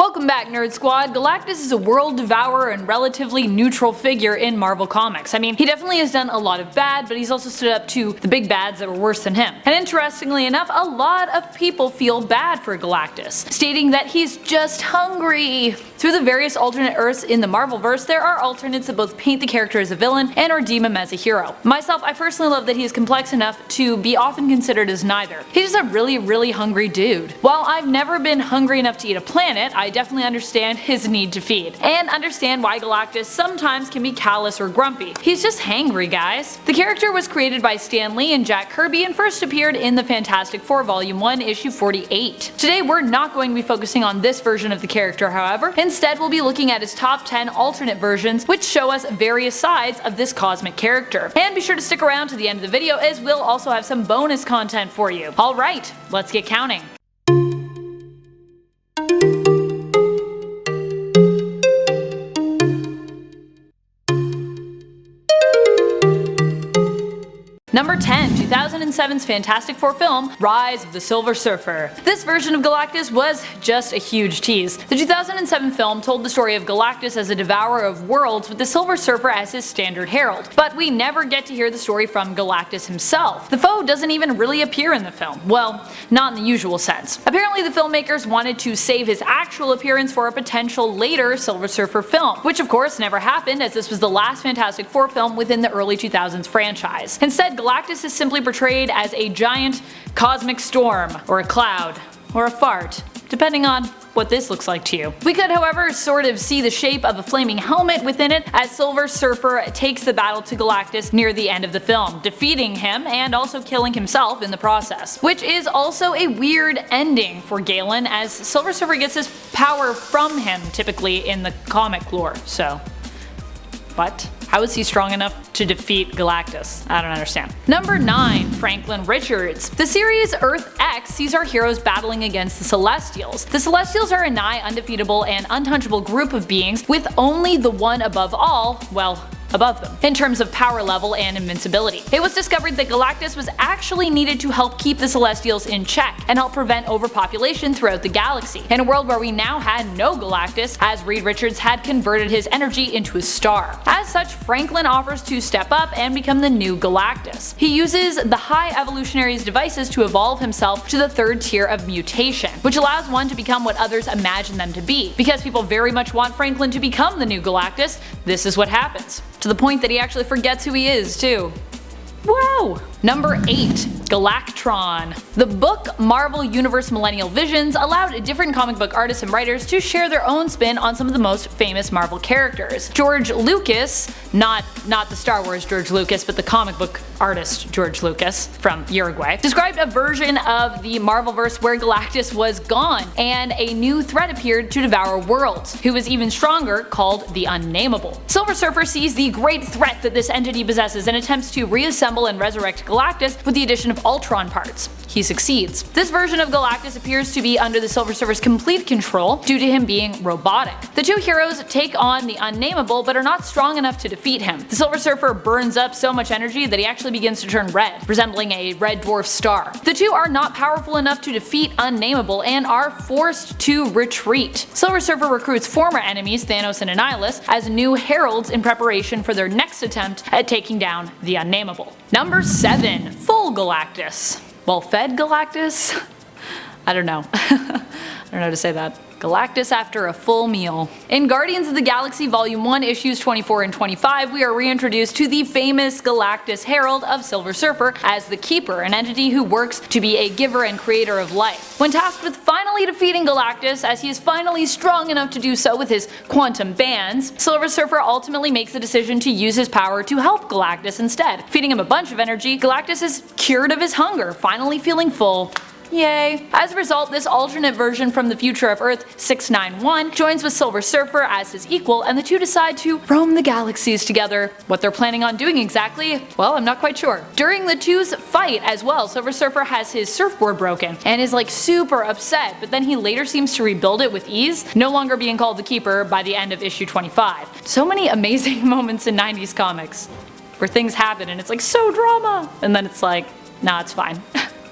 Welcome back, Nerd Squad. Galactus is a world devourer and relatively neutral figure in Marvel Comics. I mean, he definitely has done a lot of bad, but he's also stood up to the big bads that were worse than him. And interestingly enough, a lot of people feel bad for Galactus, stating that he's just hungry. Through the various alternate Earths in the Marvelverse, there are alternates that both paint the character as a villain and redeem him as a hero. Myself, I personally love that he is complex enough to be often considered as neither. He's just a really hungry dude. While I've never been hungry enough to eat a planet, I definitely understand his need to feed, and understand why Galactus sometimes can be callous or grumpy. He's just hangry, guys. The character was created by Stan Lee and Jack Kirby and first appeared in the Fantastic Four Volume 1, issue 48. Today we're not going to be focusing on this version of the character, however. Instead, we'll be looking at his top 10 alternate versions, which show us various sides of this cosmic character. And be sure to stick around to the end of the video, as we'll also have some bonus content for you. Alright, let's get counting. Number 10, 2007's Fantastic Four film, Rise of the Silver Surfer. This version of Galactus was just a huge tease. The 2007 film told the story of Galactus as a devourer of worlds with the Silver Surfer as his standard herald, but we never get to hear the story from Galactus himself. The foe doesn't even really appear in the film. Well, not in the usual sense. Apparently the filmmakers wanted to save his actual appearance for a potential later Silver Surfer film, which of course never happened, as this was the last Fantastic Four film within the early 2000s franchise. Instead, Galactus is simply portrayed as a giant cosmic storm, or a cloud, or a fart, depending on what this looks like to you. We could, however, sort of see the shape of a flaming helmet within it as Silver Surfer takes the battle to Galactus near the end of the film, defeating him and also killing himself in the process. Which is also a weird ending for Galen, as Silver Surfer gets his power from him typically in the comic lore, so what? How is he strong enough to defeat Galactus? I don't understand. Number 9, Franklin Richards. The series Earth X sees our heroes battling against the Celestials. The Celestials are a nigh undefeatable and untouchable group of beings with only the one above all, well, above them, in terms of power level and invincibility. It was discovered that Galactus was actually needed to help keep the Celestials in check and help prevent overpopulation throughout the galaxy, in a world where we now had no Galactus, as Reed Richards had converted his energy into a star. As such, Franklin offers to step up and become the new Galactus. He uses the High Evolutionary's devices to evolve himself to the third tier of mutation, which allows one to become what others imagine them to be. Because people very much want Franklin to become the new Galactus, this is what happens. To the point that he actually forgets who he is, too. Wow! Number 8, Galactron. The book Marvel Universe Millennial Visions allowed different comic book artists and writers to share their own spin on some of the most famous Marvel characters. George Lucas, not the Star Wars George Lucas, but the comic book artist George Lucas from Uruguay, described a version of the Marvelverse where Galactus was gone and a new threat appeared to devour worlds, who was even stronger, called the Unnameable. Silver Surfer sees the great threat that this entity possesses and attempts to reassemble and resurrect Galactus with the addition of Ultron parts. He succeeds. This version of Galactus appears to be under the Silver Surfer's complete control due to him being robotic. The two heroes take on the Unnameable but are not strong enough to defeat him. The Silver Surfer burns up so much energy that he actually begins to turn red, resembling a red dwarf star. The two are not powerful enough to defeat Unnameable and are forced to retreat. Silver Surfer recruits former enemies Thanos and Annihilus as new heralds in preparation for their next attempt at taking down the Unnameable. Number 7, Full Galactus. Well-fed Galactus? I don't know. I don't know how to say that. Galactus after a full meal. In Guardians of the Galaxy Volume 1 issues 24 and 25, we are reintroduced to the famous Galactus Herald of Silver Surfer as the Keeper, an entity who works to be a giver and creator of life. When tasked with finally defeating Galactus, as he is finally strong enough to do so with his quantum bands, Silver Surfer ultimately makes the decision to use his power to help Galactus instead. Feeding him a bunch of energy, Galactus is cured of his hunger, finally feeling full. Yay. As a result, this alternate version from the future of Earth 691 joins with Silver Surfer as his equal, and the two decide to roam the galaxies together. What they're planning on doing exactly, well, I'm not quite sure. During the two's fight as well, Silver Surfer has his surfboard broken and is like super upset, but then he later seems to rebuild it with ease, no longer being called the Keeper by the end of issue 25. So many amazing moments in 90s comics where things happen and it's like so drama, and then it's like, nah, it's fine.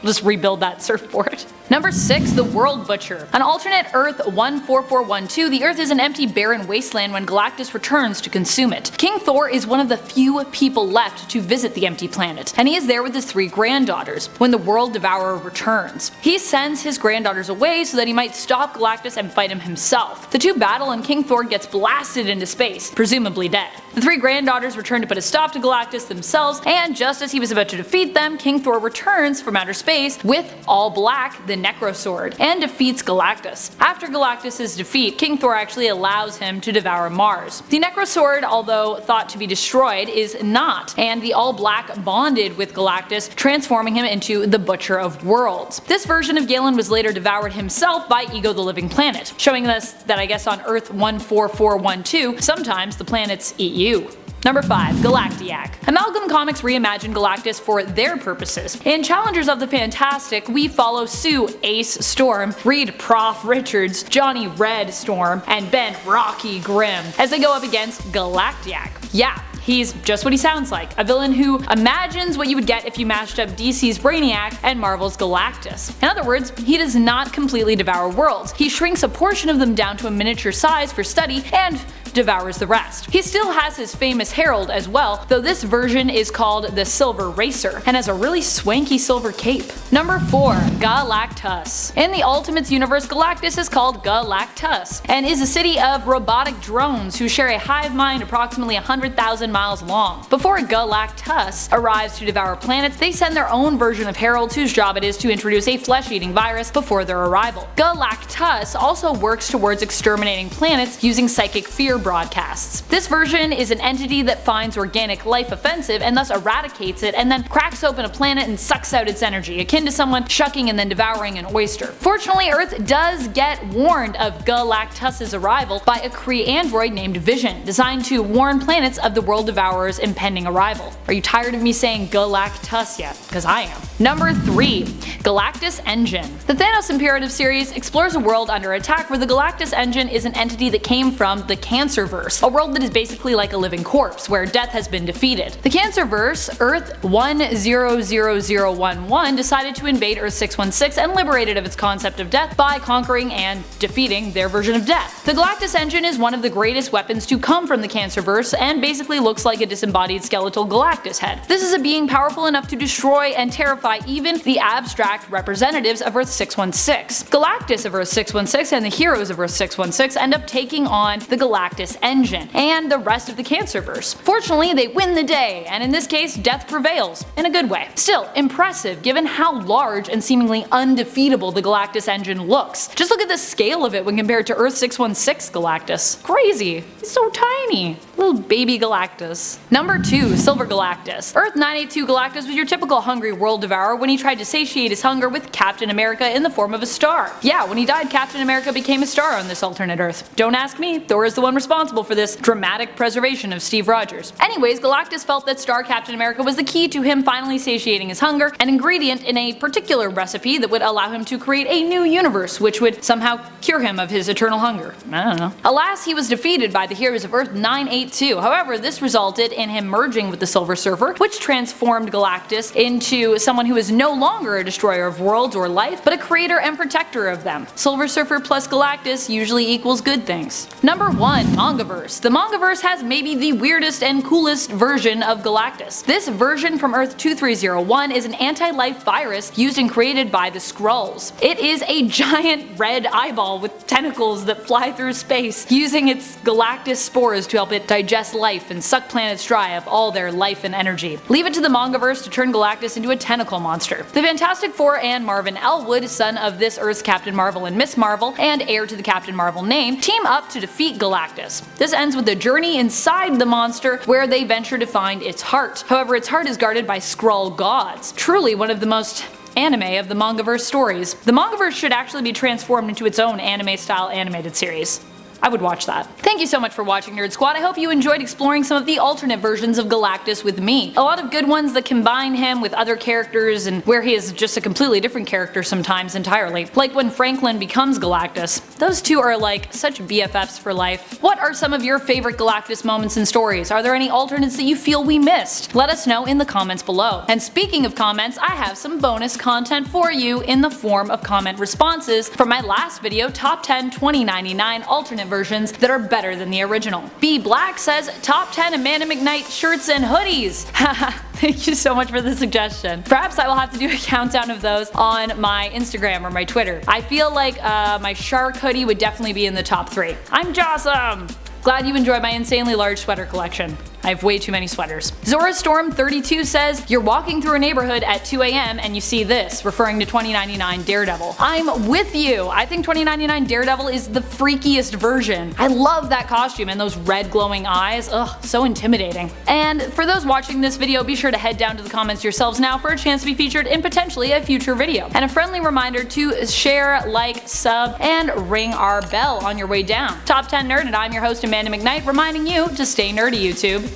just rebuild that surfboard. Number 6. The World Butcher. On alternate Earth 14412, the Earth is an empty barren wasteland when Galactus returns to consume it. King Thor is one of the few people left to visit the empty planet, and he is there with his 3 granddaughters when the World Devourer returns. He sends his granddaughters away so that he might stop Galactus and fight him himself. The two battle and King Thor gets blasted into space, presumably dead. The 3 granddaughters return to put a stop to Galactus themselves, and just as he was about to defeat them, King Thor returns from outer space with all black, the Necrosword, and defeats Galactus. After Galactus' defeat, King Thor actually allows him to devour Mars. The Necrosword, although thought to be destroyed, is not, and the all black bonded with Galactus, transforming him into the Butcher of Worlds. This version of Galen was later devoured himself by Ego the Living Planet, showing us that I guess on Earth 14412, sometimes the planets eat you. Number 5. Galactiac. Amalgam Comics reimagined Galactus for their purposes. In Challengers of the Fantastic, we follow Sue Ace Storm, Reed Prof Richards, Johnny Red Storm, and Ben Rocky Grimm as they go up against Galactiac. Yeah, he's just what he sounds like, a villain who imagines what you would get if you mashed up DC's Brainiac and Marvel's Galactus. In other words, he does not completely devour worlds. He shrinks a portion of them down to a miniature size for study and devours the rest. He still has his famous herald as well, though this version is called the Silver Racer and has a really swanky silver cape. Number 4. Galactus. In the Ultimates universe, Galactus is called Galactus and is a city of robotic drones who share a hive mind approximately 100,000 miles long. Before Galactus arrives to devour planets, they send their own version of heralds whose job it is to introduce a flesh-eating virus before their arrival. Galactus also works towards exterminating planets using psychic fear broadcasts. This version is an entity that finds organic life offensive and thus eradicates it and then cracks open a planet and sucks out its energy, akin to someone shucking and then devouring an oyster. Fortunately, Earth does get warned of Galactus' arrival by a Kree android named Vision, designed to warn planets of the World Devourer's impending arrival. Are you tired of me saying Galactus yet? Because I am. Number 3. Galactus Engine. The Thanos Imperative series explores a world under attack where the Galactus Engine is an entity that came from the Cancerverse, a world that is basically like a living corpse, where death has been defeated. The Cancerverse, Earth 100011, decided to invade Earth 616 and liberate it of its concept of death by conquering and defeating their version of death. The Galactus Engine is one of the greatest weapons to come from the Cancerverse and basically looks like a disembodied skeletal Galactus head. This is a being powerful enough to destroy and terrify even the abstract representatives of Earth 616. Galactus of Earth 616 and the heroes of Earth 616 end up taking on the Galactus Engine and the rest of the Cancerverse. Fortunately, they win the day, and in this case, death prevails, in a good way. Still, impressive given how large and seemingly undefeatable the Galactus Engine looks. Just look at the scale of it when compared to Earth 616 Galactus. Crazy. He's so tiny. Little baby Galactus. Number 2. Silver Galactus. Earth 982 Galactus was your typical hungry world devourer when he tried to satiate his hunger with Captain America in the form of a star. Yeah, when he died, Captain America became a star on this alternate Earth. Don't ask me, Thor is the one responsible for this dramatic preservation of Steve Rogers. Anyways, Galactus felt that Star Captain America was the key to him finally satiating his hunger, an ingredient in a particular recipe that would allow him to create a new universe which would somehow cure him of his eternal hunger. I don't know. Alas, he was defeated by the heroes of Earth 982. However, this resulted in him merging with the Silver Surfer, which transformed Galactus into someone who is no longer a destroyer of worlds or life, but a creator and protector of them. Silver Surfer plus Galactus usually equals good things. Number 1. Mangaverse. The Mangaverse has maybe the weirdest and coolest version of Galactus. This version from Earth 2301 is an anti-life virus used and created by the Skrulls. It is a giant red eyeball with tentacles that fly through space, using its Galactus spores to help it digest life and suck planets dry of all their life and energy. Leave it to the Mangaverse to turn Galactus into a tentacle monster. The Fantastic Four and Marvin Elwood, son of this Earth's Captain Marvel and Miss Marvel, and heir to the Captain Marvel name, team up to defeat Galactus. This ends with a journey inside the monster where they venture to find its heart. However, its heart is guarded by Skrull gods. Truly one of the most anime of the Mangaverse stories. The Mangaverse should actually be transformed into its own anime-style animated series. I would watch that. Thank you so much for watching, Nerd Squad. I hope you enjoyed exploring some of the alternate versions of Galactus with me. A lot of good ones that combine him with other characters and where he is just a completely different character sometimes entirely. Like when Franklin becomes Galactus. Those two are like such BFFs for life. What are some of your favorite Galactus moments and stories? Are there any alternates that you feel we missed? Let us know in the comments below. And speaking of comments, I have some bonus content for you in the form of comment responses from my last video, Top 10 2099 alternate versions that are better than the original. B Black says, Top 10 Amanda McKnight shirts and hoodies. Haha. Thank you so much for the suggestion. Perhaps I will have to do a countdown of those on my Instagram or my Twitter. I feel like my shark hoodie would definitely be in the top 3. I'm Jossum! Glad you enjoyed my insanely large sweater collection. I have way too many sweaters. ZoraStorm32 says, you're walking through a neighborhood at 2 AM and you see this, referring to 2099 Daredevil. I'm with you! I think 2099 Daredevil is the freakiest version. I love that costume and those red glowing eyes. Ugh, so intimidating. And for those watching this video, be sure to head down to the comments yourselves now for a chance to be featured in potentially a future video. And a friendly reminder to share, like, sub, and ring our bell on your way down. Top 10 Nerd, and I'm your host Amanda McKnight, reminding you to stay nerdy, YouTube.